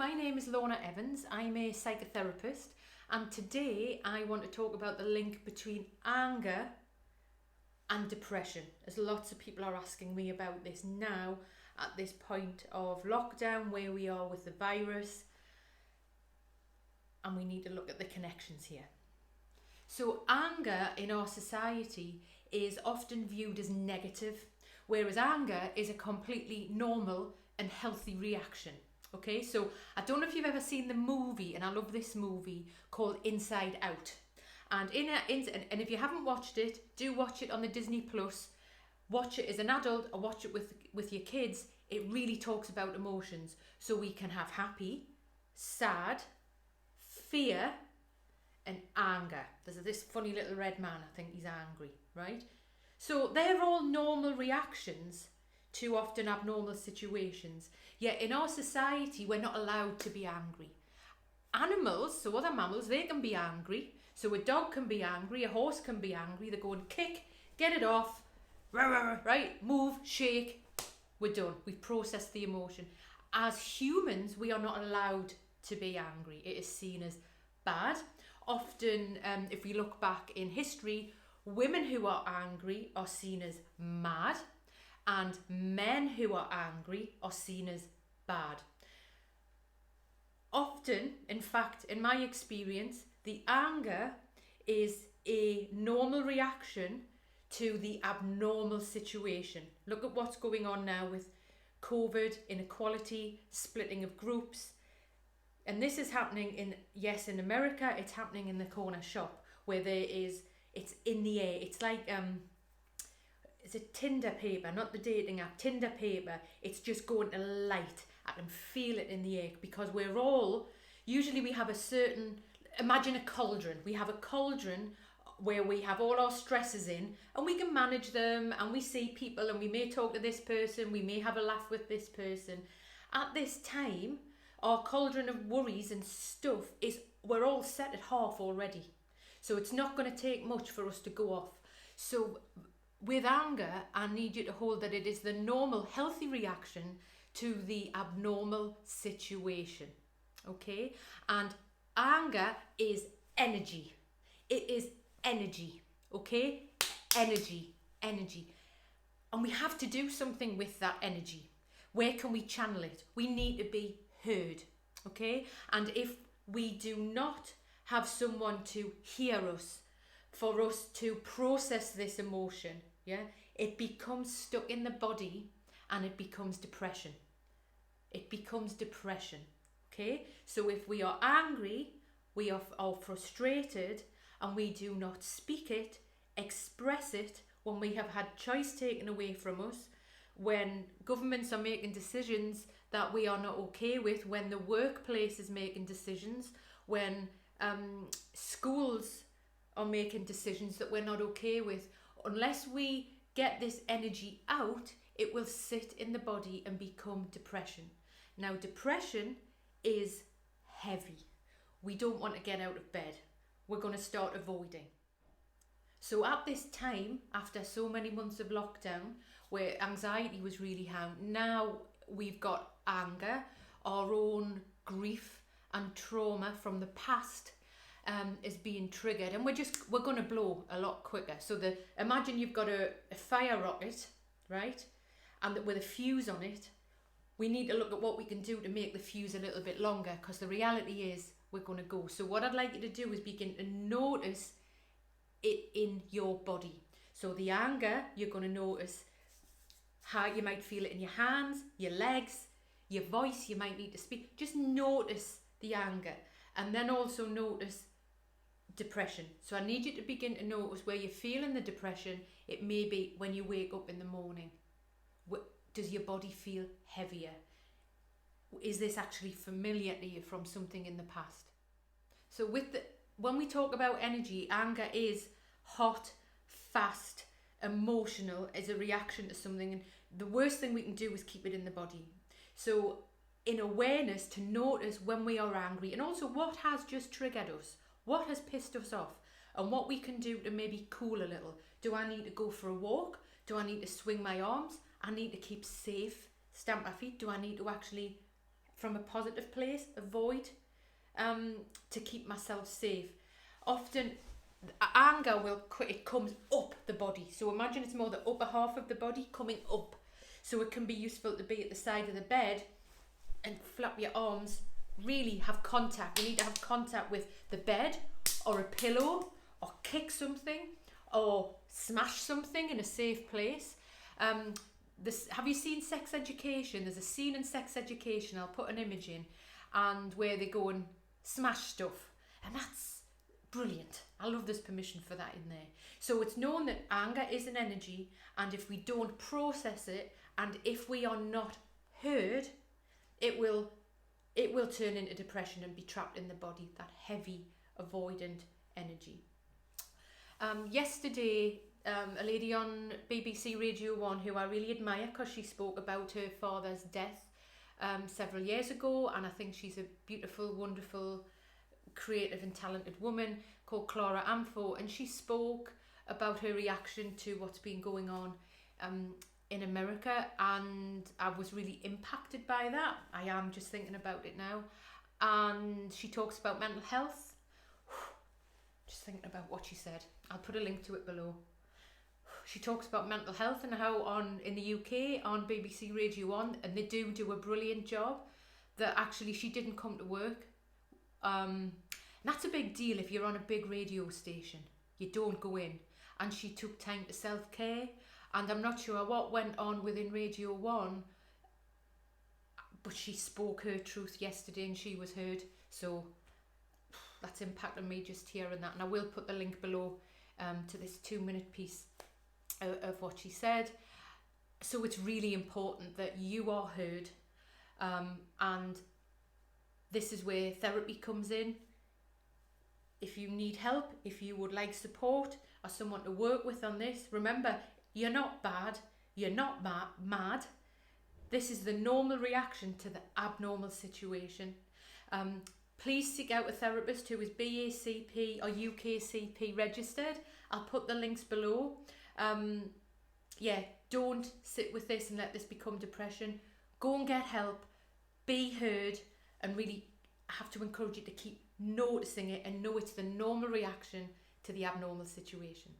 my name is Lorna Evans. I'm a psychotherapist, and today I want to talk about the link between anger and depression, as lots of people are asking me about this now at this point of lockdown, where we are with the virus, and we need to look at the connections here. So anger in our society is often viewed as negative, whereas anger is a completely normal and healthy reaction. Okay, so I don't know if you've ever seen the movie, and I love this movie called Inside Out. And and if you haven't watched it, do watch it on the Disney Plus. Watch it as an adult or watch it with your kids. It really talks about emotions. So we can have happy, sad, fear, and anger. There's this funny little red man, I think he's angry, right? So they're all normal reactions to often abnormal situations. Yet in our society, we're not allowed to be angry. Animals, so other mammals, they can be angry. So a dog can be angry, a horse can be angry. They go and kick, get it off, right? Move, shake, we're done. We've processed the emotion. As humans, we are not allowed to be angry. It is seen as bad. Often, if we look back in history, women who are angry are seen as mad, and men who are angry are seen as bad. Often, in fact, in my experience, the anger is a normal reaction to the abnormal situation. Look at what's going on now with COVID, inequality, splitting of groups. And this is happening in America, it's happening in the corner shop where it's in the air. It's like, it's a Tinder paper, not the dating app, Tinder paper. It's just going to light. I can feel it in the air because usually we have imagine a cauldron. We have a cauldron where we have all our stresses in and we can manage them, and we see people and we may talk to this person, we may have a laugh with this person. At this time, our cauldron of worries and stuff we're all set at half already. So it's not going to take much for us to go off. So with anger, I need you to hold that it is the normal, healthy reaction to the abnormal situation. Okay? And anger is energy. It is energy. Okay? Energy. And we have to do something with that energy. Where can we channel it? We need to be heard. Okay? And if we do not have someone to hear us, for us to process this emotion, it becomes stuck in the body and it becomes depression. Okay? So if we are angry, we are frustrated, and we do not speak it, express it, when we have had choice taken away from us, when governments are making decisions that we are not okay with, when the workplace is making decisions, when schools are making decisions that we're not okay with, unless we get this energy out, it will sit in the body and become depression. Now, depression is heavy. We don't want to get out of bed. We're going to start avoiding. So at this time, after so many months of lockdown, where anxiety was really high, now we've got anger, our own grief and trauma from the past is being triggered, and we're going to blow a lot quicker. So imagine you've got a fire rocket, right, and with a fuse on it. We need to look at what we can do to make the fuse a little bit longer, because the reality is we're going to go. So what I'd like you to do is begin to notice it in your body. So the anger, you're going to notice how you might feel it in your hands, your legs, your voice. You might need to speak. Just notice the anger, and then also notice depression. So I need you to begin to notice where you're feeling the depression. It may be when you wake up in the morning. Does your body feel heavier? Is this actually familiar to you from something in the past? So when we talk about energy, anger is hot, fast, emotional, as a reaction to something. And the worst thing we can do is keep it in the body. So in awareness, to notice when we are angry, and also what has just triggered us, what has pissed us off, and what we can do to maybe cool a little. Do I need to go for a walk? Do I need to swing my arms? I need to keep safe, stamp my feet. Do I need to actually from a positive place, avoid, to keep myself safe. Often anger it comes up the body, so imagine it's more the upper half of the body coming up, so it can be useful to be at the side of the bed and flap your arms, really have contact. You need to have contact with the bed or a pillow, or kick something, or smash something in a safe place. Have you seen Sex Education? There's a scene in Sex Education, I'll put an image in, and where they go and smash stuff, and that's brilliant. I love there's permission for that in there. So it's known that anger is an energy, and if we don't process it, and if we are not heard, it will turn into depression and be trapped in the body, that heavy avoidant energy. Yesterday, a lady on BBC Radio 1 who I really admire, because she spoke about her father's death several years ago, and I think she's a beautiful, wonderful, creative and talented woman called Clara Amfo, and she spoke about her reaction to what's been going on in America, and I was really impacted by that. I am just thinking about it now. And she talks about mental health. Just thinking about what she said. I'll put a link to it below. She talks about mental health and how in the UK on BBC Radio 1, and they do a brilliant job, that actually she didn't come to work. That's a big deal if you're on a big radio station. You don't go in. And she took time to self-care. And I'm not sure what went on within Radio 1, but she spoke her truth yesterday and she was heard. So that's impacted me just hearing that. And I will put the link below to this 2-minute piece of what she said. So it's really important that you are heard. And this is where therapy comes in. If you need help, if you would like support or someone to work with on this, remember, you're not bad, you're not mad. This is the normal reaction to the abnormal situation. Please seek out a therapist who is BACP or UKCP registered. I'll put the links below. Don't sit with this and let this become depression. Go and get help, be heard, and really have to encourage you to keep noticing it and know it's the normal reaction to the abnormal situation.